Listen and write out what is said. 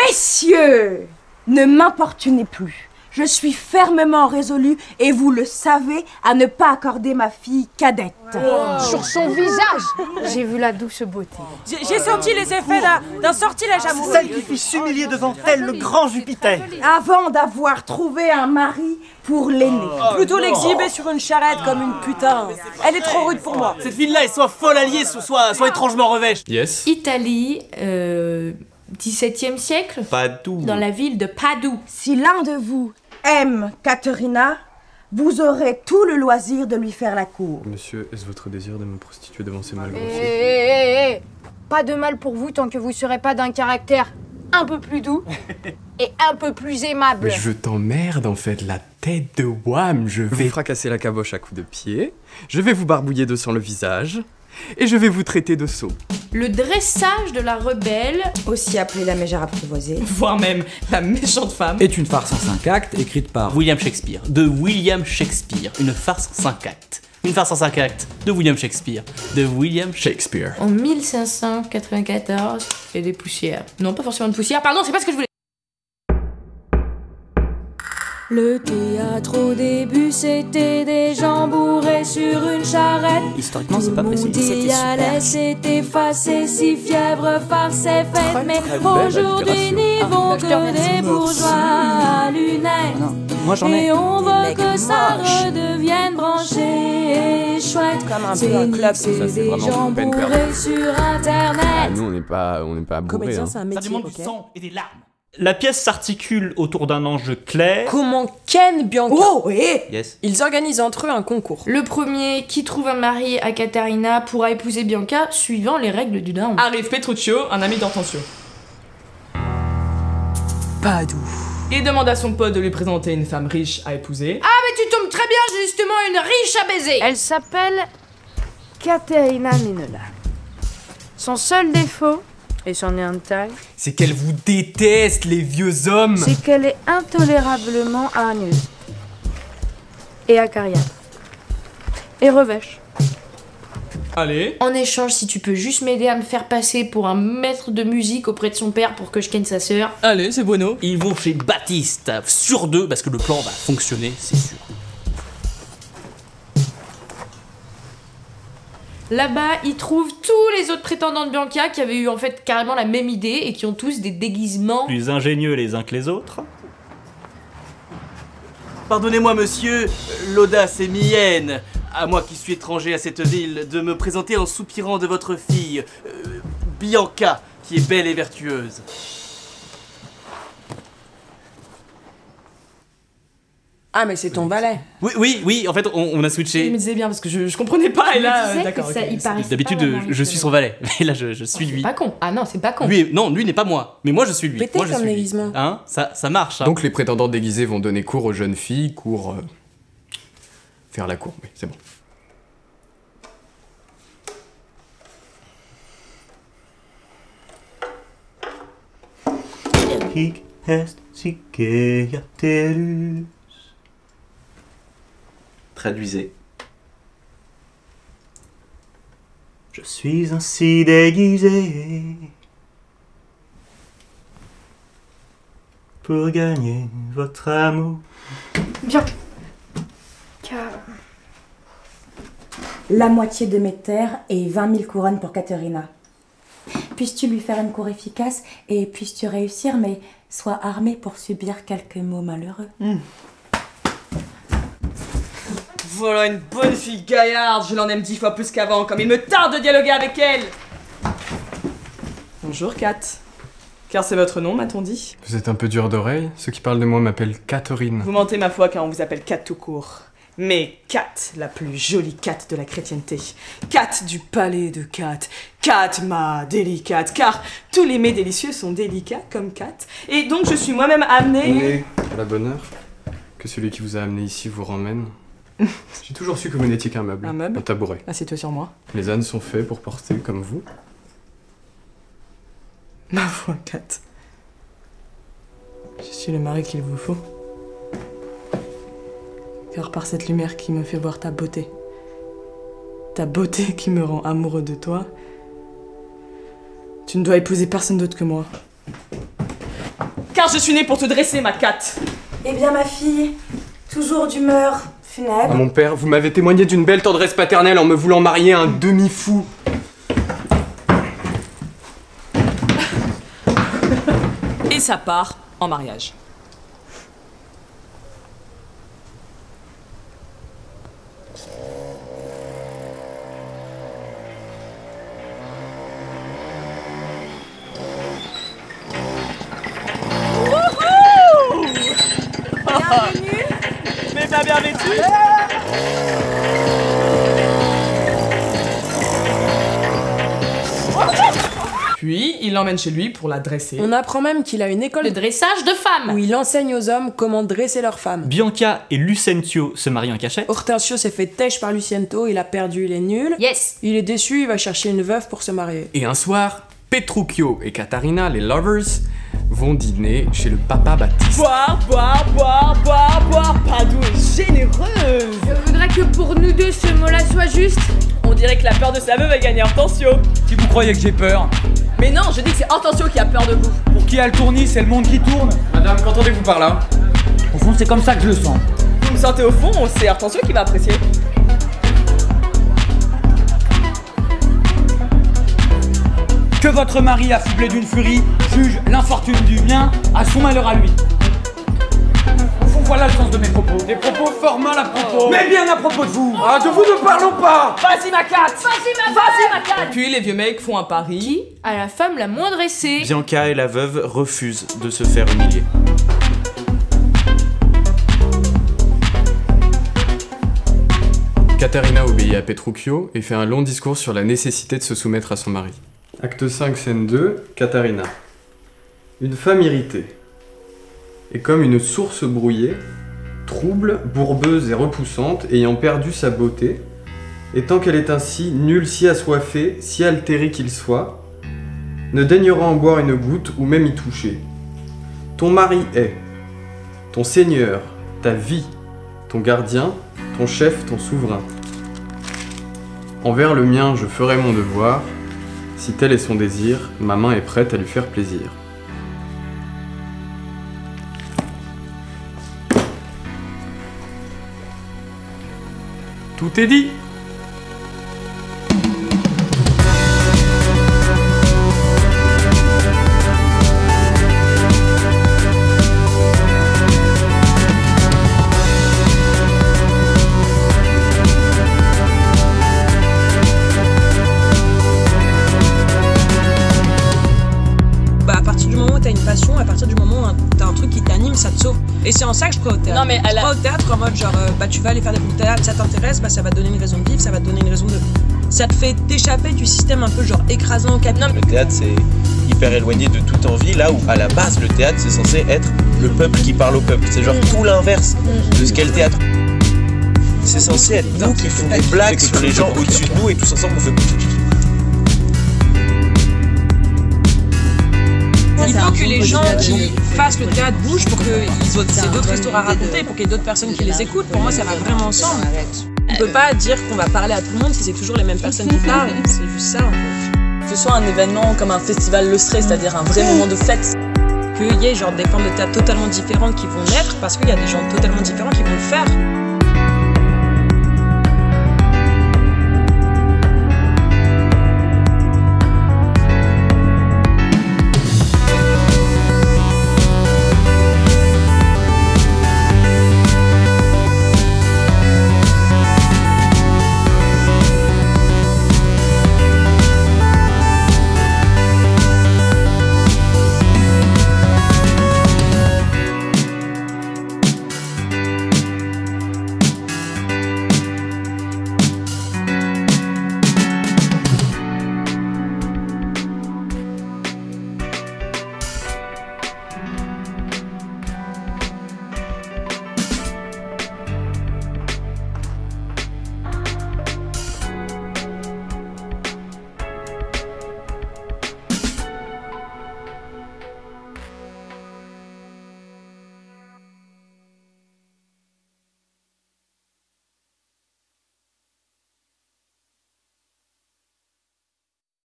Messieurs, ne m'importunez plus. Je suis fermement résolue, et vous le savez, à ne pas accorder ma fille cadette. Sur son visage, j'ai vu la douce beauté. J'ai senti les effets d'un sortilège amoureux. Celle qui fit s'humilier devant elle le grand Jupiter. Avant d'avoir trouvé un mari pour l'aîné. Plutôt l'exhiber sur une charrette comme une putain. Elle est trop rude pour moi. Cette fille-là est soit folle alliée, soit étrangement revêche. Yes. Italie, 17e siècle. Padoue. Dans la ville de Padoue. Si l'un de vous aime Caterina, vous aurez tout le loisir de lui faire la cour. Monsieur, est-ce votre désir de me prostituer devant ces malgrosses? Pas de mal pour vous tant que vous serez pas d'un caractère un peu plus doux et un peu plus aimable. Mais je t'emmerde en fait, la tête de Wham. Je vais vous fracasser la caboche à coups de pied, je vais vous barbouiller de sang le visage, et je vais vous traiter de sot. Le dressage de la rebelle, Aussi appelée la mégère apprivoisée. Voire même la méchante femme. Est une farce en 5 actes écrite par William Shakespeare, de William Shakespeare, une farce 5 actes. Une farce en 5 actes, de William Shakespeare, de William Shakespeare. en 1594, et des poussières. Non, pas forcément de poussières, pardon, c'est pas ce que je voulais. Le théâtre au début c'était des gens bourrés sur une charrette. Historiquement, c'est pas précis. C'était allait, s'est effacé, si fièvre, farce est faite. Mais aujourd'hui n'y vont que des bourgeois à lunettes. Moi j'en ai. Et on veut que ça redevienne branché et chouette. Comme un peu un club. C'est Ça, c'est des vraiment gens peine perdue. bourrés sur internet. Nous on n'est pas bourrés. Comédien, Hein. c'est un Ça métier, demande ok. du sang et des larmes. La pièce s'articule autour d'un ange clair. Comment Ken Bianca. Oh, oui. Yes. Ils organisent entre eux un concours. Le premier qui trouve un mari à Caterina pourra épouser Bianca suivant les règles du daron. Arrive Petruccio, un ami d'Hortensio. Padoue. Et demande à son pote de lui présenter une femme riche à épouser. Ah mais tu tombes très bien, j'ai justement une riche à baiser. Elle s'appelle Caterina Minola. Son seul défaut, et c'en est un de taille, C'est qu'elle vous déteste, les vieux hommes. c'est qu'elle est intolérablement hargneuse. Et acariâtre. Et revêche. Allez. En échange, si tu peux juste m'aider à me faire passer pour un maître de musique auprès de son père pour que je ken sa sœur. Allez, c'est bueno. Ils vont chez Baptiste, sur 2, parce que le plan va fonctionner, c'est sûr. Là-bas, ils trouvent tous les autres prétendants de Bianca qui avaient eu en fait carrément la même idée et qui ont tous des déguisements. Plus ingénieux les uns que les autres. Pardonnez-moi, monsieur, l'audace est mienne, à moi qui suis étranger à cette ville, de me présenter en soupirant de votre fille, Bianca, qui est belle et vertueuse. Ah, mais c'est ton valet. Oui, en fait, on a Je switché. me disais bien parce que je comprenais pas et là, d'accord. ok. Il paraissait D'habitude, pas vraiment je suis son valet, mais là, je suis lui. C'est pas con. Ah non, c'est pas con. Lui, non, lui n'est pas moi, mais moi je suis lui. Pété Moi, je comme suis lui. déguisement. Hein, ça marche. Hein. Donc les prétendants déguisés vont donner cours aux jeunes filles, faire la cour, oui, c'est bon. Hic est Siceaterus. Traduisez. Je suis ainsi déguisé pour gagner votre amour. Bien. La moitié de mes terres et 20 000 couronnes pour Caterina. Puisses-tu lui faire une cour efficace et puisses-tu réussir, mais sois armé pour subir quelques mots malheureux. Voilà une bonne fille gaillarde, je l'en aime 10 fois plus qu'avant, comme il me tarde de dialoguer avec elle. Bonjour Kat. Car c'est votre nom, m'a-t-on dit? Vous êtes un peu dur d'oreille. Ceux qui parlent de moi m'appellent Catherine. Vous mentez ma foi car on vous appelle Kat tout court. Mais Kat, la plus jolie Kat de la chrétienté. Kat du palais de Kat. Kat ma délicate. Car tous les mets délicieux sont délicats comme Kat. Et donc je suis moi-même amenée... À la bonne heure, que celui qui vous a amené ici vous ramène. J'ai toujours su que vous n'étiez qu'un meuble. Un meuble? Un tabouret. Assieds-toi sur moi. Les ânes sont faits pour porter comme vous. Ma foi, Kat. Je suis le mari qu'il vous faut. Car par cette lumière qui me fait voir ta beauté qui me rend amoureux de toi, tu ne dois épouser personne d'autre que moi. car je suis née pour te dresser, ma Kat. Eh bien, ma fille, toujours d'humeur funèbre. Ah, mon père, vous m'avez témoigné d'une belle tendresse paternelle en me voulant marier à un demi-fou. Et ça part en mariage. Bienvenue. Mais t'as bien vêtu. Puis, il l'emmène chez lui pour la dresser. On apprend même qu'il a une école de dressage de femmes où il enseigne aux hommes comment dresser leurs femmes. Bianca et Lucentio se marient en cachette. Hortensio s'est fait têche par Luciento, il a perdu, il est nul. Yes. Il est déçu, il va chercher une veuve pour se marier. Et un soir, Petruchio et Catarina, les lovers, vont dîner chez le papa Baptiste. Boire, Padou est généreuse. Je voudrais que pour nous deux, ce mot-là soit juste. On dirait que la peur de sa veuve a gagné Hortensio. Si vous croyez que j'ai peur. Mais non, je dis que c'est Hortensio qui a peur de vous. Pour qui a le tournis, c'est le monde qui tourne. Madame, qu'entendez-vous par là? Au fond, c'est comme ça que je le sens. Vous me sentez au fond, c'est Hortensio qui va apprécier. Que votre mari, affublé d'une furie, juge l'infortune du mien à son malheur à lui. Au fond, voilà le sens de mes propos. Des propos fort mal à propos. Mais bien à propos de vous. Ah, de vous ne parlons pas. Vas-y, ma Kat. Vas-y, ma Kat. Puis les vieux mecs font un pari. Qui a la femme la moins dressée? Bianca et la veuve refusent de se faire humilier. Catarina obéit à Petruchio et fait un long discours sur la nécessité de se soumettre à son mari. Acte 5, scène 2, Catarina. Une femme irritée est comme une source brouillée, trouble, bourbeuse et repoussante, ayant perdu sa beauté, et tant qu'elle est ainsi, nul si assoiffé, si altéré qu'il soit, ne daignera en boire une goutte ou même y toucher. Ton mari est ton seigneur, ta vie, ton gardien, ton chef, ton souverain. Envers le mien, je ferai mon devoir. Si tel est son désir, ma main est prête à lui faire plaisir. Tout est dit. À partir du moment où t'as un truc qui t'anime, ça te sauve. Et c'est en ça que je crois au théâtre. Non, mais je crois au théâtre en mode genre, tu vas aller faire des cours de théâtre, ça t'intéresse, ça va te donner une raison de vivre, ça va te donner une raison de... Ça te fait t'échapper du système un peu genre écrasant, capital. Le théâtre, c'est hyper éloigné de toute envie, là où à la base, le théâtre, c'est censé être le peuple qui parle au peuple. C'est genre tout l'inverse de ce qu'est le théâtre. C'est censé être nous qui font des blagues sur les gens au-dessus de nous et tous ensemble on fait... Il faut que les gens qui fassent le théâtre bougent pour qu'ils aient d'autres histoires à raconter, pour qu'il y ait d'autres personnes qui les écoutent. Pour moi, ça va vraiment ensemble. On peut pas dire qu'on va parler à tout le monde si c'est toujours les mêmes personnes qui parlent. C'est juste ça, en fait. Que ce soit un événement comme un festival lustré, c'est-à-dire un vrai moment de fête. Qu'il y ait genre des formes de théâtre totalement différentes qui vont naître parce qu'il y a des gens totalement différents qui vont le faire.